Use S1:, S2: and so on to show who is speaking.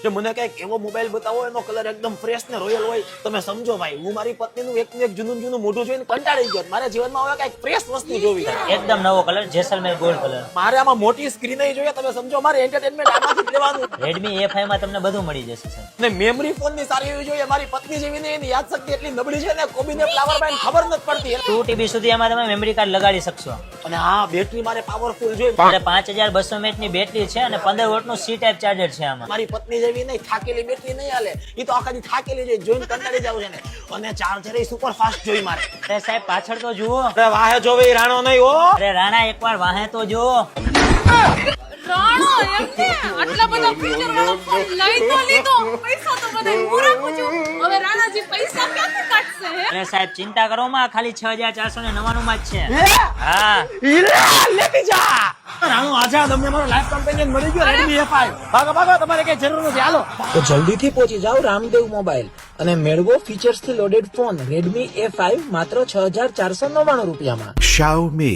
S1: કે મને કઈક એવો મોબાઈલ બતાવો એનો કલર એકદમ ફ્રેશ ને રોયલ હોય. તમે સમજો ભાઈ, હું મારી પત્નીનું એક જૂનું મોઢું જોઈને કંટાળી ગયો. મારે જીવનમાં હવે કઈક ફ્રેશ વસ્તુ જોવી.
S2: એકદમ નવો કલર, જેસલમેર ગોલ્ડ કલર.
S1: મારે આમાં મોટી સ્ક્રીન જોઈએ. તમે સમજો, મારે એન્ટરટેનમેન્ટ આમાંથી જ લેવાનું.
S2: Redmi A5 માં તમને બધું મળી જશે સર.
S1: ને મેમરી ફોન ની સારી એવી જોઈએ. મારી પત્ની જેવી ને એની યાદશક્તિ એટલી નબળી છે ને, કોબીને ફ્લાવર બાય ખબર નથી પડતી.
S2: 2 TB સુધી આમાં તમે મેમરી કાર્ડ લગાડી શકશો.
S1: અને હા, બેટરી મારે પાવરફુલ જોઈએ.
S2: એટલે 5200 mAh ની બેટરી છે અને 15 વોટનું C ટાઈપ ચાર્જર છે આમાં.
S1: મારી પત્ની જેવી નહીં, થાકેલી બેટરી નહીં હાલે. એ તો આખા દી થાકેલી જોઈ, જોઈને કંટાળી જાવ છે ને. અને ચાર્જર એ સુપર ફાસ્ટ જોઈ મારે.
S2: અરે સાહેબ પાછળ તો જુઓ.
S1: અરે વાહે જોવે, રાણો નહીં હો.
S2: અરે રાણા એકવાર વાહે તો જુઓ.
S3: રાણો એમને આટલા બધા ફીચર વાળો ફોન લઈ તો લીધો, પૈસા તો બધાય મોરા પૂછો. હવે રાણાજી પૈસા ક્યાંથી કાઢશે હે?
S2: અરે સાહેબ ચિંતા કરો માં, ખાલી 6499 માં જ છે.
S1: હે?
S2: હા
S1: લેતી જા. રાણો આઝાદ, અમને મારો લાઈફ કમ્પેનિયન મળી ગયો Redmi A5. ભાગો, તમારે કઈ જરૂર નથી, હાલો.
S4: તો જલ્દીથી પહોંચી જાઓ રામદેવ મોબાઈલ અને મેળવો ફીચર્સથી લોડેડ ફોન Redmi A5 માત્ર 6499 રૂપિયામાં.
S5: Xiaomi.